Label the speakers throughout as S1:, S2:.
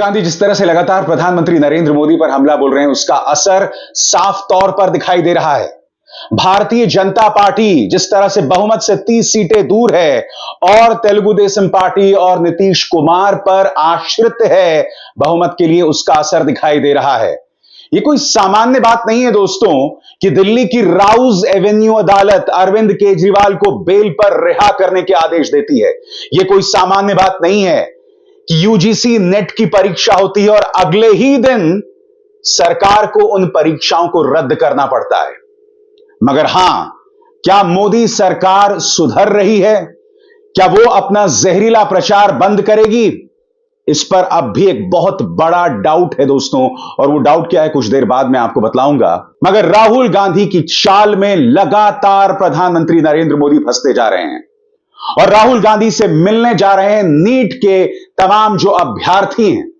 S1: गांधी जिस तरह से लगातार प्रधानमंत्री नरेंद्र मोदी पर हमला बोल रहे हैं, उसका असर साफ तौर पर दिखाई दे रहा है। भारतीय जनता पार्टी जिस तरह से बहुमत से 30 सीटें दूर है और तेलुगु देशम पार्टी और नीतीश कुमार पर आश्रित है, बहुमत के लिए उसका असर दिखाई दे रहा है। यह कोई सामान्य बात नहीं है दोस्तों कि दिल्ली की राउज एवेन्यू अदालत अरविंद केजरीवाल को बेल पर रिहा करने के आदेश देती है। यह कोई सामान्य बात नहीं है कि यूजीसी नेट की परीक्षा होती है और अगले ही दिन सरकार को उन परीक्षाओं को रद्द करना पड़ता है। मगर हां, क्या मोदी सरकार सुधर रही है? क्या वो अपना जहरीला प्रचार बंद करेगी? इस पर अब भी एक बहुत बड़ा डाउट है दोस्तों, और वो डाउट क्या है कुछ देर बाद मैं आपको बतलाऊंगा। मगर राहुल गांधी की चाल में लगातार प्रधानमंत्री नरेंद्र मोदी फंसते जा रहे हैं और राहुल गांधी से मिलने जा रहे हैं नीट के तमाम जो अभ्यर्थी हैं।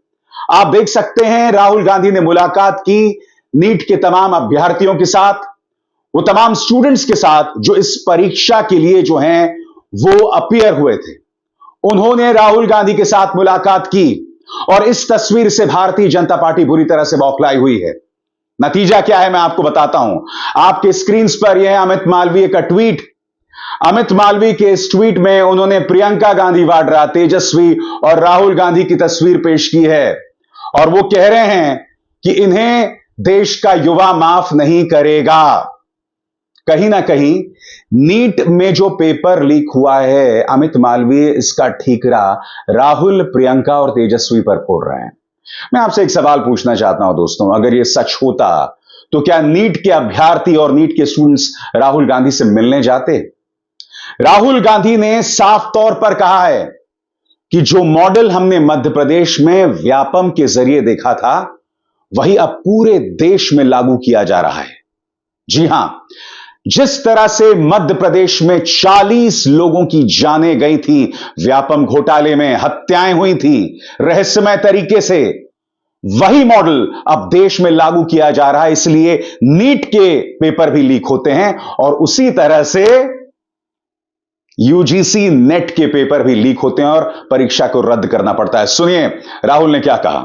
S1: आप देख सकते हैं राहुल गांधी ने मुलाकात की नीट के तमाम अभ्यर्थियों के साथ, वो तमाम स्टूडेंट्स के साथ जो इस परीक्षा के लिए जो हैं वो अपीयर हुए थे। उन्होंने राहुल गांधी के साथ मुलाकात की और इस तस्वीर से भारतीय जनता पार्टी बुरी तरह से बौखलाई हुई है। नतीजा क्या है मैं आपको बताता हूं। आपके स्क्रीन पर यह है अमित मालवीय का ट्वीट। अमित मालवीय के इस ट्वीट में उन्होंने प्रियंका गांधी वाड्रा, तेजस्वी और राहुल गांधी की तस्वीर पेश की है और वो कह रहे हैं कि इन्हें देश का युवा माफ नहीं करेगा। कहीं ना कहीं नीट में जो पेपर लीक हुआ है, अमित मालवीय इसका ठीकरा राहुल, प्रियंका और तेजस्वी पर फोड़ रहे हैं। मैं आपसे एक सवाल पूछना चाहता हूं दोस्तों, अगर यह सच होता तो क्या नीट के अभ्यर्थी और नीट के स्टूडेंट्स राहुल गांधी से मिलने जाते? राहुल गांधी ने साफ तौर पर कहा है कि जो मॉडल हमने मध्य प्रदेश में व्यापम के जरिए देखा था, वही अब पूरे देश में लागू किया जा रहा है। जी हां, जिस तरह से मध्य प्रदेश में 40 लोगों की जानें गई थी, व्यापम घोटाले में हत्याएं हुई थी रहस्यमय तरीके से, वही मॉडल अब देश में लागू किया जा रहा है। इसलिए नीट के पेपर भी लीक होते हैं और उसी तरह से यूजीसी नेट के पेपर भी लीक होते हैं और परीक्षा को रद्द करना पड़ता है। सुनिए राहुल ने क्या कहा।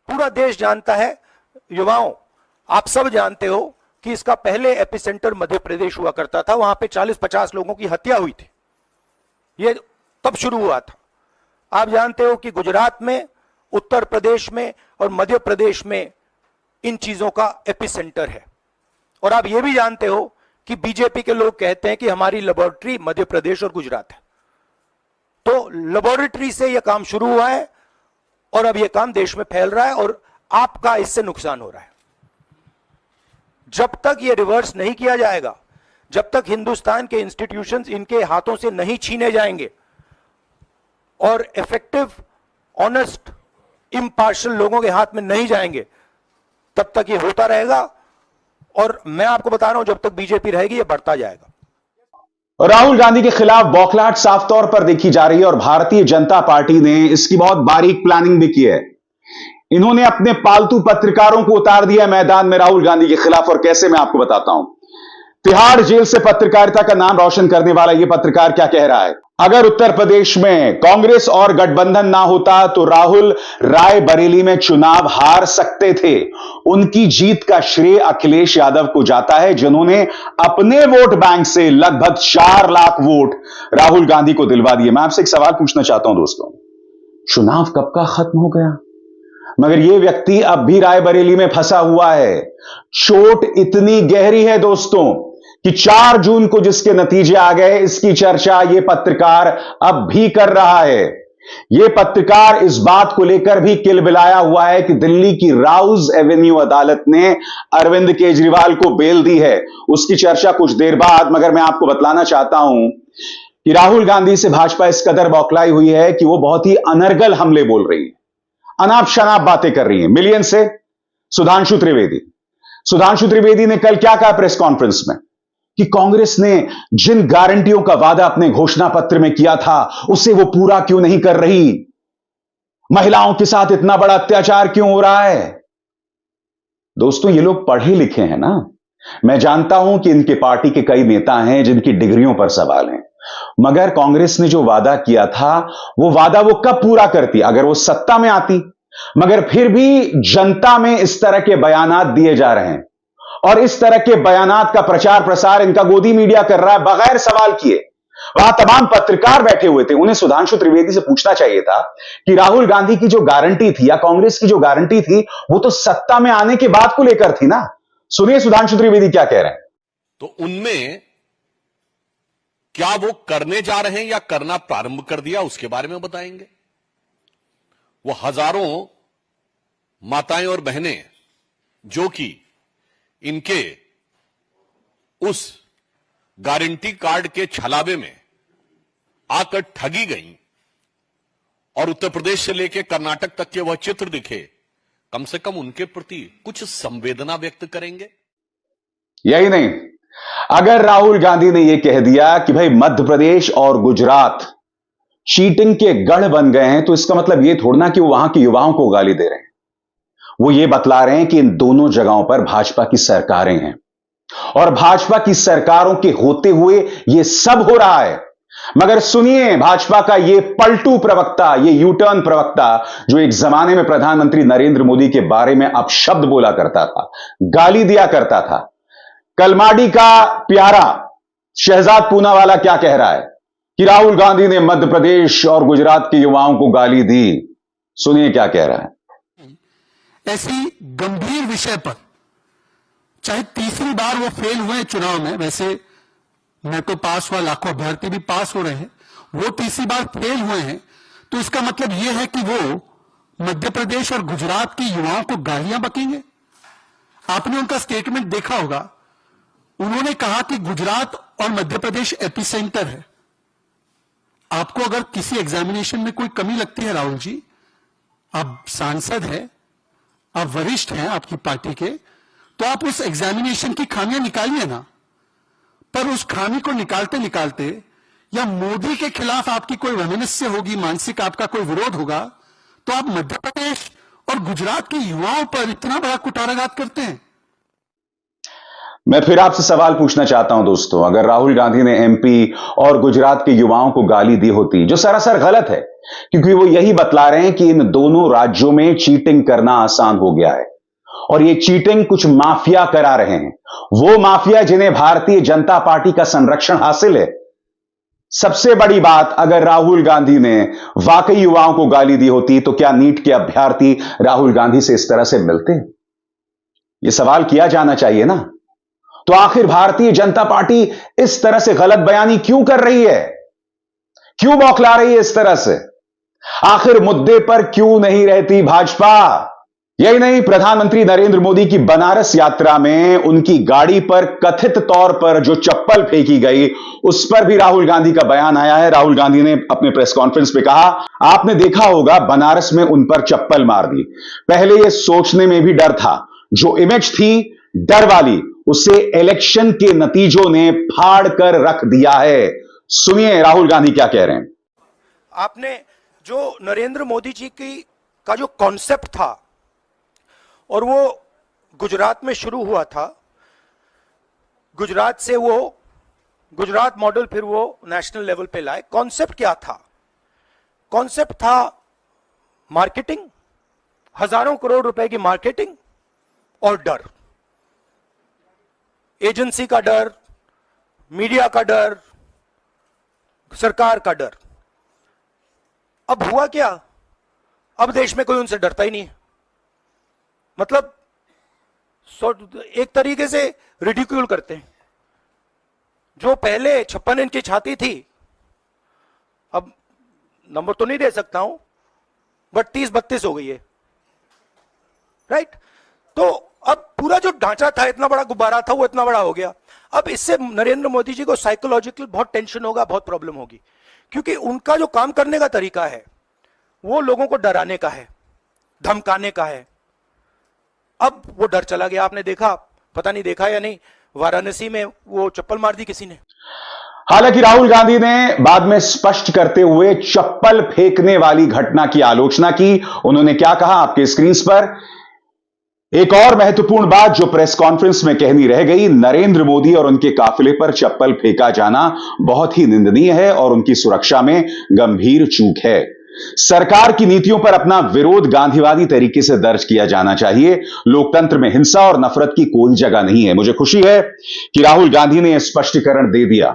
S2: पूरा देश जानता है, युवाओं आप सब जानते हो कि इसका पहले एपिसेंटर मध्य प्रदेश हुआ करता था। वहां पे 40-50 लोगों की हत्या हुई थी, ये तब शुरू हुआ था। आप जानते हो कि गुजरात में, उत्तर प्रदेश में और मध्य प्रदेश में इन चीजों का एपिसेंटर है। और आप ये भी जानते हो कि बीजेपी के लोग कहते हैं कि हमारी लेबोरेटरी मध्य प्रदेश और गुजरात है। तो लेबोरेटरी से यह काम शुरू हुआ है और अब यह काम देश में फैल रहा है और आपका इससे नुकसान हो रहा है। जब तक ये रिवर्स नहीं किया जाएगा, जब तक हिंदुस्तान के इंस्टीट्यूशंस इनके हाथों से नहीं छीने जाएंगे और इफेक्टिव, ऑनेस्ट, इम्पार्शियल लोगों के हाथ में नहीं जाएंगे, तब तक ये होता रहेगा। और मैं आपको बता रहा हूं, जब तक बीजेपी रहेगी ये बढ़ता जाएगा।
S1: राहुल गांधी के खिलाफ बौखलाहट साफ तौर पर देखी जा रही है और भारतीय जनता पार्टी ने इसकी बहुत बारीक प्लानिंग भी की है। इन्होंने अपने पालतू पत्रकारों को उतार दिया मैदान में राहुल गांधी के खिलाफ, और कैसे मैं आपको बताता हूं। तिहाड़ जेल से पत्रकारिता का नाम रोशन करने वाला यह पत्रकार क्या कह रहा है। अगर उत्तर प्रदेश में कांग्रेस और गठबंधन ना होता तो राहुल रायबरेली में चुनाव हार सकते थे। उनकी जीत का श्रेय अखिलेश यादव को जाता है, जिन्होंने अपने वोट बैंक से लगभग 4 लाख वोट राहुल गांधी को दिलवा दिए। मैं आपसे एक सवाल पूछना चाहता हूं दोस्तों, चुनाव कब का खत्म हो गया, मगर यह व्यक्ति अब भी रायबरेली में फंसा हुआ है। चोट इतनी गहरी है दोस्तों कि 4 जून को जिसके नतीजे आ गए, इसकी चर्चा यह पत्रकार अब भी कर रहा है। यह पत्रकार इस बात को लेकर भी किलबिलाया हुआ है कि दिल्ली की राउज एवेन्यू अदालत ने अरविंद केजरीवाल को बेल दी है। उसकी चर्चा कुछ देर बाद, मगर मैं आपको बतलाना चाहता हूं कि राहुल गांधी से भाजपा इस कदर बौखलाई हुई है कि वो बहुत ही अनर्गल हमले बोल रही है, अनाप शनाप बातें कर रही है। मिलियन से सुधांशु त्रिवेदी ने कल क्या कहा प्रेस कॉन्फ्रेंस में कि कांग्रेस ने जिन गारंटियों का वादा अपने घोषणा पत्र में किया था, उसे वो पूरा क्यों नहीं कर रही। महिलाओं के साथ इतना बड़ा अत्याचार क्यों हो रहा है। दोस्तों ये लोग पढ़े लिखे हैं ना। मैं जानता हूं कि इनके पार्टी के कई नेता हैं जिनकी डिग्रियों पर सवाल हैं, मगर कांग्रेस ने जो वादा किया था वो वादा वो कब पूरा करती। अगर वो सत्ता में आती मगर फिर भी जनता में इस तरह के बयानात दिए जा रहे हैं और इस तरह के बयानात का प्रचार प्रसार इनका गोदी मीडिया कर रहा है बगैर सवाल किए। वहां तमाम पत्रकार बैठे हुए थे, उन्हें सुधांशु त्रिवेदी से पूछना चाहिए था कि राहुल गांधी की जो गारंटी थी या कांग्रेस की जो गारंटी थी वो तो सत्ता में आने के बाद को लेकर थी ना। सुनिए सुधांशु त्रिवेदी क्या कह रहे हैं।
S3: तो उनमें क्या वो करने जा रहे हैं या करना प्रारंभ कर दिया, उसके बारे में बताएंगे। वो हजारों माताएं और बहनें जो कि इनके उस गारंटी कार्ड के छलावे में आकर ठगी गई और उत्तर प्रदेश से लेकर कर्नाटक तक के वह चित्र दिखे, कम से कम उनके प्रति कुछ संवेदना व्यक्त करेंगे।
S1: यही नहीं, अगर राहुल गांधी ने यह कह दिया कि भाई मध्य प्रदेश और गुजरात चीटिंग के गढ़ बन गए हैं, तो इसका मतलब यह थोड़ा ना कि वो वहां के युवाओं को गाली दे रहे हैं। वो ये बतला रहे हैं कि इन दोनों जगहों पर भाजपा की सरकारें हैं और भाजपा की सरकारों के होते हुए यह सब हो रहा है। मगर सुनिए भाजपा का यह पलटू प्रवक्ता, यह यूटर्न प्रवक्ता, जो एक जमाने में प्रधानमंत्री नरेंद्र मोदी के बारे में अपशब्द बोला करता था, गाली दिया करता था, कलमाडी का प्यारा शहजाद पूनावाला क्या कह रहा है कि राहुल गांधी ने मध्य प्रदेश और गुजरात के युवाओं को गाली दी। सुनिए क्या कह रहा है।
S4: ऐसी गंभीर विषय पर चाहे तीसरी बार वो फेल हुए चुनाव में, वैसे मैं तो पास हुआ, लाखों अभ्यर्थी भी पास हो रहे हैं, वो तीसरी बार फेल हुए हैं, तो इसका मतलब यह है कि वो मध्य प्रदेश और गुजरात के युवाओं को गालियां बकेंगे। आपने उनका स्टेटमेंट देखा होगा, उन्होंने कहा कि गुजरात और मध्य प्रदेश एपिसेंटर है। आपको अगर किसी एग्जामिनेशन में कोई कमी लगती है राहुल जी, आप सांसद हैं, आप वरिष्ठ हैं आपकी पार्टी के, तो आप उस एग्जामिनेशन की खामियां निकालिए ना। पर उस खामी को निकालते निकालते या मोदी के खिलाफ आपकी कोई वैमनस्य होगी, मानसिक आपका कोई विरोध होगा, तो आप मध्य प्रदेश और गुजरात के युवाओं पर इतना बड़ा कुटाराघात करते हैं।
S1: मैं फिर आपसे सवाल पूछना चाहता हूं दोस्तों, अगर राहुल गांधी ने एमपी और गुजरात के युवाओं को गाली दी होती, जो सरासर गलत है, क्योंकि वो यही बतला रहे हैं कि इन दोनों राज्यों में चीटिंग करना आसान हो गया है और ये चीटिंग कुछ माफिया करा रहे हैं, वो माफिया जिन्हें भारतीय जनता पार्टी का संरक्षण हासिल है। सबसे बड़ी बात, अगर राहुल गांधी ने वाकई युवाओं को गाली दी होती तो क्या नीट के अभ्यर्थी राहुल गांधी से इस तरह से मिलते? यह सवाल किया जाना चाहिए ना। तो आखिर भारतीय जनता पार्टी इस तरह से गलत बयानी क्यों कर रही है, क्यों बौखला रही है इस तरह से? आखिर मुद्दे पर क्यों नहीं रहती भाजपा? यही नहीं, प्रधानमंत्री नरेंद्र मोदी की बनारस यात्रा में उनकी गाड़ी पर कथित तौर पर जो चप्पल फेंकी गई, उस पर भी राहुल गांधी का बयान आया है। राहुल गांधी ने अपने प्रेस कॉन्फ्रेंस में कहा, आपने देखा होगा बनारस में उन पर चप्पल मार दी। पहले यह सोचने में भी डर था, जो इमेज थी डर वाली, उसे इलेक्शन के नतीजों ने फाड़ कर रख दिया है। सुनिए राहुल गांधी क्या कह रहे हैं।
S2: आपने जो नरेंद्र मोदी जी का जो कॉन्सेप्ट था और वो गुजरात में शुरू हुआ था, गुजरात से वो गुजरात मॉडल फिर वो नेशनल लेवल पे लाए। कॉन्सेप्ट क्या था? कॉन्सेप्ट था मार्केटिंग, हजारों करोड़ रुपए की मार्केटिंग और डर, एजेंसी का डर, मीडिया का डर, सरकार का डर। अब हुआ क्या? अब देश में कोई उनसे डरता ही नहीं है। मतलब एक तरीके से रिडिक्यूल करते हैं। जो पहले 56 इंच की छाती थी, अब नंबर तो नहीं दे सकता हूं, बट 30-32 हो गई है, राइट? तो अब पूरा जो ढांचा था, इतना बड़ा गुब्बारा था, वो इतना बड़ा हो गया। अब इससे नरेंद्र मोदी जी को साइकोलॉजिकल बहुत टेंशन होगा, बहुत प्रॉब्लम होगी, क्योंकि उनका जो काम करने का तरीका है वो लोगों को डराने का है, धमकाने का है। अब वो डर चला गया। आपने देखा, पता नहीं देखा या नहीं, वाराणसी में वो चप्पल मार दी किसी ने।
S1: हालांकि राहुल गांधी ने बाद में स्पष्ट करते हुए चप्पल फेंकने वाली घटना की आलोचना की। उन्होंने क्या कहा आपके स्क्रीन पर। एक और महत्वपूर्ण बात जो प्रेस कॉन्फ्रेंस में कहनी रह गई, नरेंद्र मोदी और उनके काफिले पर चप्पल फेंका जाना बहुत ही निंदनीय है और उनकी सुरक्षा में गंभीर चूक है। सरकार की नीतियों पर अपना विरोध गांधीवादी तरीके से दर्ज किया जाना चाहिए। लोकतंत्र में हिंसा और नफरत की कोई जगह नहीं है। मुझे खुशी है कि राहुल गांधी ने यह स्पष्टीकरण दे दिया,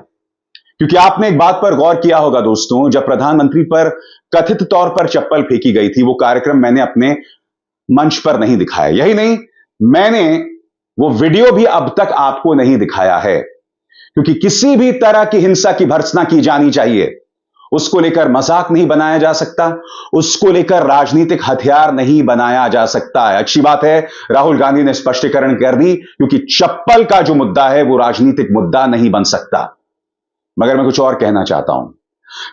S1: क्योंकि आपने एक बात पर गौर किया होगा दोस्तों, जब प्रधानमंत्री पर कथित तौर पर चप्पल फेंकी गई थी, वो कार्यक्रम मैंने अपने मंच पर नहीं दिखाया। यही नहीं, मैंने वो वीडियो भी अब तक आपको नहीं दिखाया है, क्योंकि किसी भी तरह की हिंसा की भर्त्सना की जानी चाहिए। उसको लेकर मजाक नहीं बनाया जा सकता, उसको लेकर राजनीतिक हथियार नहीं बनाया जा सकता है। अच्छी बात है राहुल गांधी ने स्पष्टीकरण कर दी, क्योंकि चप्पल का जो मुद्दा है वो राजनीतिक मुद्दा नहीं बन सकता। मगर मैं कुछ और कहना चाहता हूं।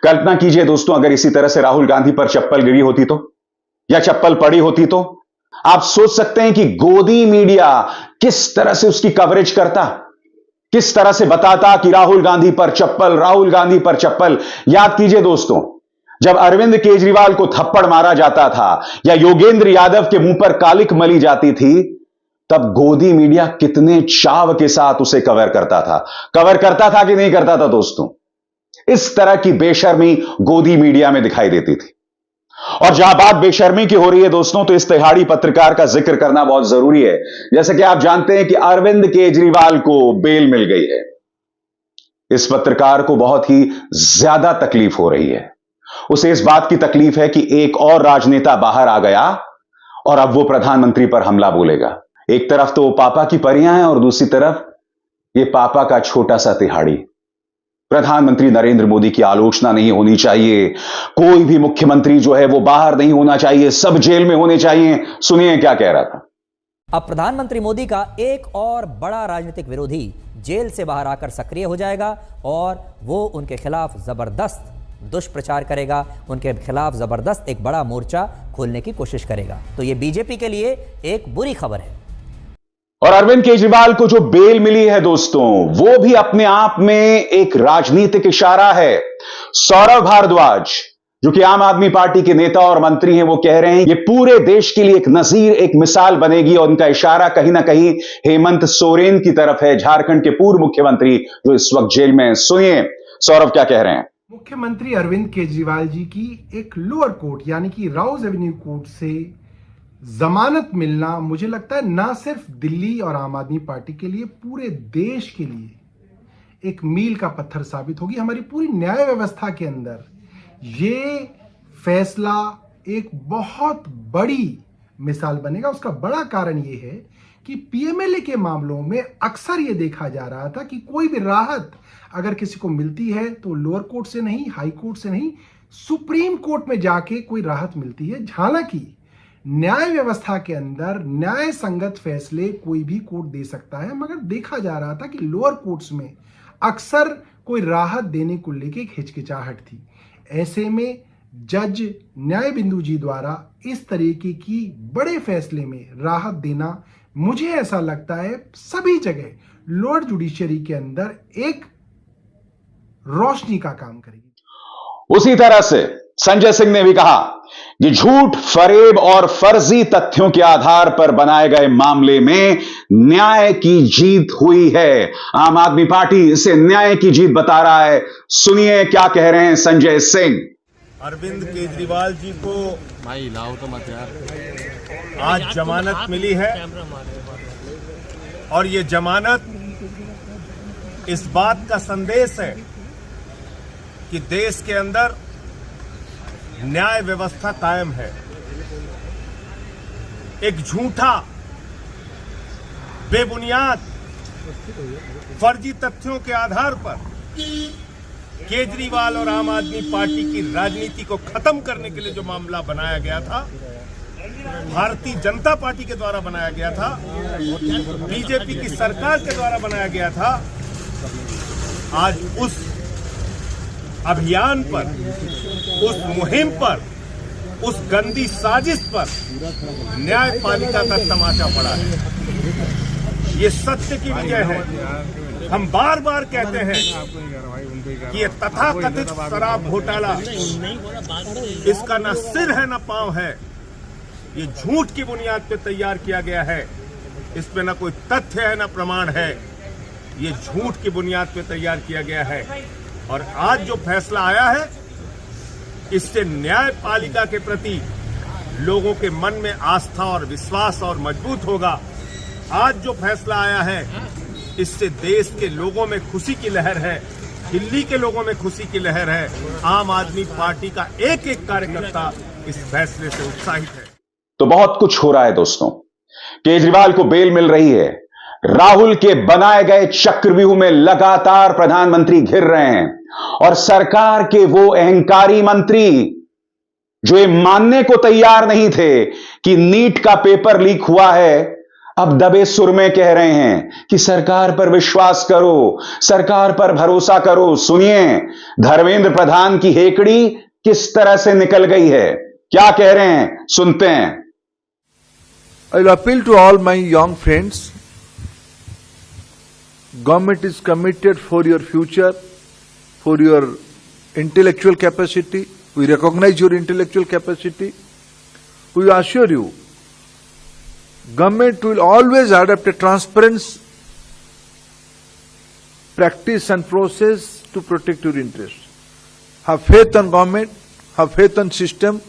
S1: कल्पना कीजिए दोस्तों, अगर इसी तरह से राहुल गांधी पर चप्पल गिरी होती तो, या चप्पल पड़ी होती तो, आप सोच सकते हैं कि गोदी मीडिया किस तरह से उसकी कवरेज करता, किस तरह से बताता कि राहुल गांधी पर चप्पल, राहुल गांधी पर चप्पल। याद कीजिए दोस्तों, जब अरविंद केजरीवाल को थप्पड़ मारा जाता था या योगेंद्र यादव के मुंह पर कालिक मली जाती थी, तब गोदी मीडिया कितने चाव के साथ उसे कवर करता था कि नहीं करता था दोस्तों। इस तरह की बेशर्मी गोदी मीडिया में दिखाई देती थी। और जहां बात बेशर्मी की हो रही है दोस्तों, तो इस तिहाड़ी पत्रकार का जिक्र करना बहुत जरूरी है। जैसे कि आप जानते हैं कि अरविंद केजरीवाल को बेल मिल गई है। इस पत्रकार को बहुत ही ज्यादा तकलीफ हो रही है। उसे इस बात की तकलीफ है कि एक और राजनेता बाहर आ गया और अब वो प्रधानमंत्री पर हमला बोलेगा। एक तरफ तो वो पापा की परियां हैं और दूसरी तरफ ये पापा का छोटा सा तिहाड़ी। प्रधानमंत्री नरेंद्र मोदी की आलोचना नहीं होनी चाहिए, कोई भी मुख्यमंत्री जो है वो बाहर नहीं होना चाहिए, सब जेल में होने चाहिए। सुनिए क्या कह रहा था।
S5: अब प्रधानमंत्री मोदी का एक और बड़ा राजनीतिक विरोधी जेल से बाहर आकर सक्रिय हो जाएगा और वो उनके खिलाफ जबरदस्त दुष्प्रचार करेगा, उनके खिलाफ जबरदस्त एक बड़ा मोर्चा खोलने की कोशिश करेगा। तो ये बीजेपी के लिए एक बुरी खबर है।
S1: और अरविंद केजरीवाल को जो बेल मिली है दोस्तों, वो भी अपने आप में एक राजनीतिक इशारा है। सौरभ भारद्वाज, जो कि आम आदमी पार्टी के नेता और मंत्री हैं, वो कह रहे हैं ये पूरे देश के लिए एक नजीर, एक मिसाल बनेगी। और उनका इशारा कहीं ना कहीं हेमंत सोरेन की तरफ है, झारखंड के पूर्व मुख्यमंत्री जो इस वक्त जेल में हैं। सुनिए सौरभ क्या कह रहे हैं।
S6: मुख्यमंत्री अरविंद केजरीवाल जी की एक लोअर कोर्ट यानी कि राउज एवेन्यू कोर्ट से जमानत मिलना, मुझे लगता है ना सिर्फ दिल्ली और आम आदमी पार्टी के लिए, पूरे देश के लिए एक मील का पत्थर साबित होगी। हमारी पूरी न्याय व्यवस्था के अंदर ये फैसला एक बहुत बड़ी मिसाल बनेगा। उसका बड़ा कारण ये है कि पीएमएलए के मामलों में अक्सर ये देखा जा रहा था कि कोई भी राहत अगर किसी को मिलती है तो लोअर कोर्ट से नहीं, हाई कोर्ट से नहीं, सुप्रीम कोर्ट में जाके कोई राहत मिलती है। हालांकि न्याय व्यवस्था के अंदर न्याय संगत फैसले कोई भी कोर्ट दे सकता है, मगर देखा जा रहा था कि लोअर कोर्ट्स में अक्सर कोई राहत देने को लेके एक हिचकिचाहट थी। ऐसे में जज न्याय बिंदु जी द्वारा इस तरीके की बड़े फैसले में राहत देना, मुझे ऐसा लगता है सभी जगह लोअर जुडिशरी के अंदर एक रोशनी का काम करेगी।
S1: उसी तरह से संजय सिंह ने भी कहा कि झूठ, फरेब और फर्जी तथ्यों के आधार पर बनाए गए मामले में न्याय की जीत हुई है। आम आदमी पार्टी इसे न्याय की जीत बता रहा है। सुनिए क्या कह रहे हैं संजय सिंह।
S7: अरविंद केजरीवाल जी को
S3: भाई लाओ तो मत यार,
S7: आज जमानत मिली है और ये जमानत इस बात का संदेश है कि देश के अंदर न्याय व्यवस्था कायम है। एक झूठा, बेबुनियाद, फर्जी तथ्यों के आधार पर केजरीवाल और आम आदमी पार्टी की राजनीति को खत्म करने के लिए जो मामला बनाया गया था, भारतीय जनता पार्टी के द्वारा बनाया गया था, बीजेपी की सरकार के द्वारा बनाया गया था, आज उस अभियान पर, उस मुहिम पर, उस गंदी साजिश पर न्यायपालिका का तमाचा पड़ा है। ये सत्य की विजय है। हम बार बार कहते हैं कि ये तथाकथित शराब घोटाला, इसका ना सिर है ना पांव है। ये झूठ की बुनियाद पे तैयार किया गया है। इस पे ना कोई तथ्य है ना प्रमाण है। ये झूठ की बुनियाद पे तैयार किया गया है। और आज जो फैसला आया है, इससे न्यायपालिका के प्रति लोगों के मन में आस्था और विश्वास और मजबूत होगा। आज जो फैसला आया है इससे देश के लोगों में खुशी की लहर है, दिल्ली के लोगों में खुशी की लहर है। आम आदमी पार्टी का एक एक कार्यकर्ता इस फैसले से उत्साहित है।
S1: तो बहुत कुछ हो रहा है दोस्तों। केजरीवाल को बेल मिल रही है, राहुल के बनाए गए चक्रव्यूह में लगातार प्रधानमंत्री घिर रहे हैं और सरकार के वो अहंकारी मंत्री जो ये मानने को तैयार नहीं थे कि नीट का पेपर लीक हुआ है, अब दबे सुर में कह रहे हैं कि सरकार पर विश्वास करो, सरकार पर भरोसा करो। सुनिए धर्मेंद्र प्रधान की हेकड़ी किस तरह से निकल गई है, क्या कह रहे हैं, सुनते हैं।
S8: I will appeal to all my young friends. Government is committed for your future, for your intellectual capacity. We recognize your intellectual capacity. We assure you, government will always adopt a transparent practice and process to protect your interests. Have faith on government, have faith on system.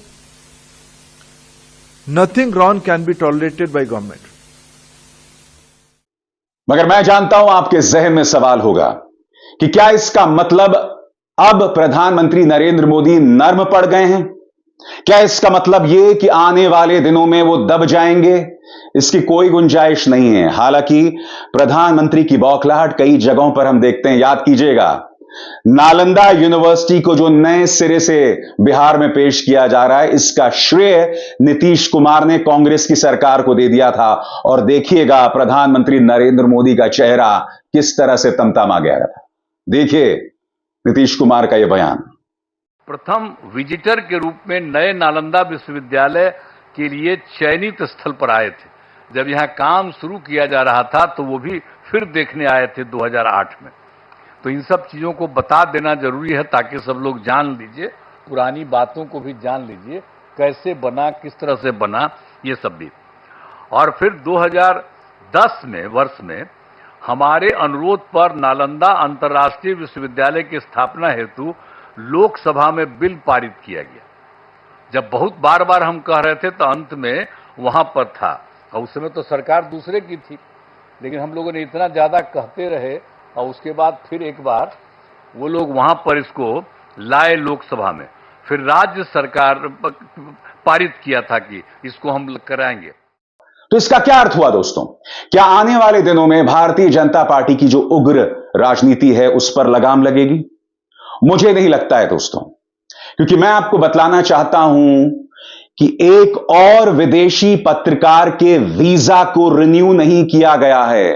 S8: Nothing wrong can be tolerated by government.
S1: मगर मैं जानता हूं आपके जहन में सवाल होगा कि क्या इसका मतलब अब प्रधानमंत्री नरेंद्र मोदी नर्म पड़ गए हैं? क्या इसका मतलब यह कि आने वाले दिनों में वो दब जाएंगे? इसकी कोई गुंजाइश नहीं है। हालांकि प्रधानमंत्री की बौखलाहट कई जगहों पर हम देखते हैं। याद कीजिएगा, नालंदा यूनिवर्सिटी को जो नए सिरे से बिहार में पेश किया जा रहा है, इसका श्रेय नीतीश कुमार ने कांग्रेस की सरकार को दे दिया था। और देखिएगा प्रधानमंत्री नरेंद्र मोदी का चेहरा किस तरह से तमतमा गया था। देखिए नीतीश कुमार का यह बयान।
S9: प्रथम विजिटर के रूप में नए नालंदा विश्वविद्यालय के लिए चयनित स्थल पर आए थे। जब यहां काम शुरू किया जा रहा था तो वो भी फिर देखने आए थे 2008 में। तो इन सब चीजों को बता देना जरूरी है ताकि सब लोग जान लीजिए, पुरानी बातों को भी जान लीजिए, कैसे बना, किस तरह से बना, ये सब भी। और फिर 2010 में वर्ष में हमारे अनुरोध पर नालंदा अंतर्राष्ट्रीय विश्वविद्यालय की स्थापना हेतु लोकसभा में बिल पारित किया गया। जब बहुत बार बार हम कह रहे थे तो अंत में वहां पर था, और उस समय तो सरकार दूसरे की थी, लेकिन हम लोगों ने इतना ज्यादा कहते रहे और उसके बाद फिर एक बार वो लोग वहां पर इसको लाए लोकसभा में, फिर राज्य सरकार पारित किया था कि इसको हम कराएंगे।
S1: तो इसका क्या अर्थ हुआ दोस्तों? क्या आने वाले दिनों में भारतीय जनता पार्टी की जो उग्र राजनीति है उस पर लगाम लगेगी? मुझे नहीं लगता है दोस्तों, क्योंकि मैं आपको बतलाना चाहता हूं कि एक और विदेशी पत्रकार के वीजा को रिन्यू नहीं किया गया है।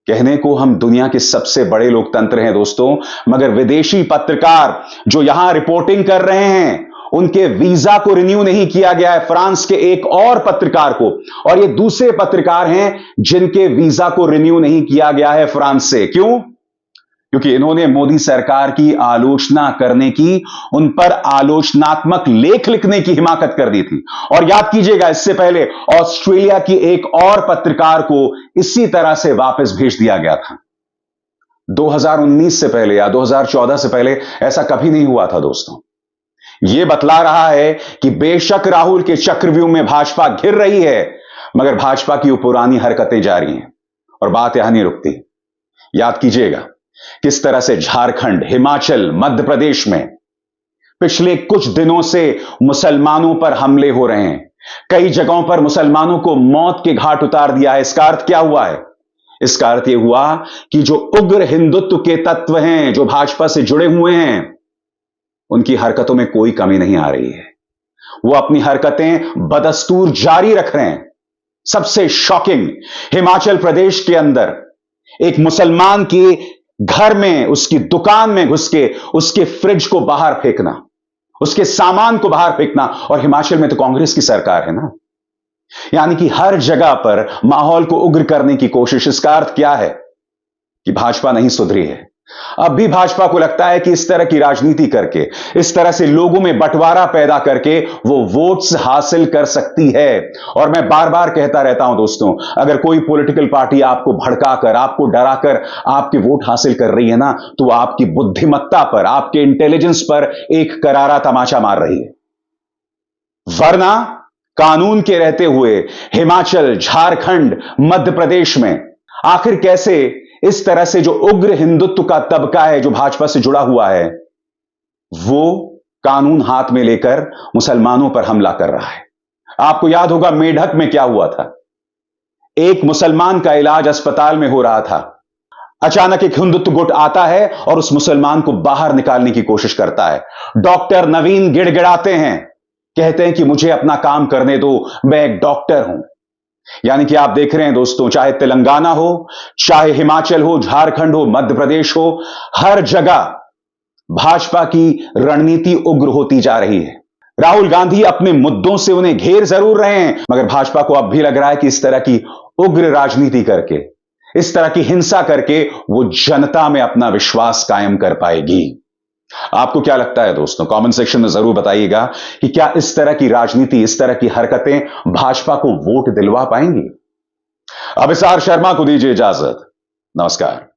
S1: कहने को हम दुनिया के सबसे बड़े लोकतंत्र हैं दोस्तों, मगर विदेशी पत्रकार जो यहां रिपोर्टिंग कर रहे हैं उनके वीजा को रिन्यू नहीं किया गया है। फ्रांस के एक और पत्रकार को, और ये दूसरे पत्रकार हैं जिनके वीजा को रिन्यू नहीं किया गया है फ्रांस से। क्यों? क्योंकि इन्होंने मोदी सरकार की आलोचना करने की, उन पर आलोचनात्मक लेख लिखने की हिमाकत कर दी थी। और याद कीजिएगा, इससे पहले ऑस्ट्रेलिया की एक और पत्रकार को इसी तरह से वापस भेज दिया गया था। 2019 से पहले या 2014 से पहले ऐसा कभी नहीं हुआ था दोस्तों। यह बतला रहा है कि बेशक राहुल के चक्रव्यूह में भाजपा घिर रही है, मगर भाजपा की वो पुरानी हरकतें जारी हैं और बात यहां नहीं रुकती। याद कीजिएगा किस तरह से झारखंड, हिमाचल, मध्य प्रदेश में पिछले कुछ दिनों से मुसलमानों पर हमले हो रहे हैं। कई जगहों पर मुसलमानों को मौत के घाट उतार दिया है। इसका अर्थ क्या हुआ है? इसका अर्थ यह हुआ कि जो उग्र हिंदुत्व के तत्व हैं, जो भाजपा से जुड़े हुए हैं, उनकी हरकतों में कोई कमी नहीं आ रही है। वो अपनी हरकतें बदस्तूर जारी रख रहे हैं। सबसे शॉकिंग, हिमाचल प्रदेश के अंदर एक मुसलमान की घर में, उसकी दुकान में घुस के उसके फ्रिज को बाहर फेंकना, उसके सामान को बाहर फेंकना। और हिमाचल में तो कांग्रेस की सरकार है ना। यानी कि हर जगह पर माहौल को उग्र करने की कोशिश। इसका अर्थ क्या है? कि भाजपा नहीं सुधरी है। अब भी भाजपा को लगता है कि इस तरह की राजनीति करके, इस तरह से लोगों में बंटवारा पैदा करके वो वोट्स हासिल कर सकती है। और मैं बार बार कहता रहता हूं दोस्तों, अगर कोई पॉलिटिकल पार्टी आपको भड़काकर, आपको डराकर आपके वोट हासिल कर रही है ना, तो आपकी बुद्धिमत्ता पर, आपके इंटेलिजेंस पर एक करारा तमाचा मार रही है। वरना कानून के रहते हुए हिमाचल, झारखंड, मध्य प्रदेश में आखिर कैसे इस तरह से जो उग्र हिंदुत्व का तबका है जो भाजपा से जुड़ा हुआ है, वो कानून हाथ में लेकर मुसलमानों पर हमला कर रहा है। आपको याद होगा मेढक में क्या हुआ था। एक मुसलमान का इलाज अस्पताल में हो रहा था, अचानक एक हिंदुत्व गुट आता है और उस मुसलमान को बाहर निकालने की कोशिश करता है। डॉक्टर नवीन गिड़गिड़ाते हैं, कहते हैं कि मुझे अपना काम करने दो, मैं एक डॉक्टर हूं। यानी कि आप देख रहे हैं दोस्तों, चाहे तेलंगाना हो, चाहे हिमाचल हो, झारखंड हो, मध्य प्रदेश हो, हर जगह भाजपा की रणनीति उग्र होती जा रही है। राहुल गांधी अपने मुद्दों से उन्हें घेर जरूर रहे हैं, मगर भाजपा को अब भी लग रहा है कि इस तरह की उग्र राजनीति करके, इस तरह की हिंसा करके वो जनता में अपना विश्वास कायम कर पाएगी। आपको क्या लगता है दोस्तों? कमेंट सेक्शन में जरूर बताइएगा कि क्या इस तरह की राजनीति, इस तरह की हरकतें भाजपा को वोट दिलवा पाएंगी? अब एस आर शर्मा को दीजिए इजाजत। नमस्कार।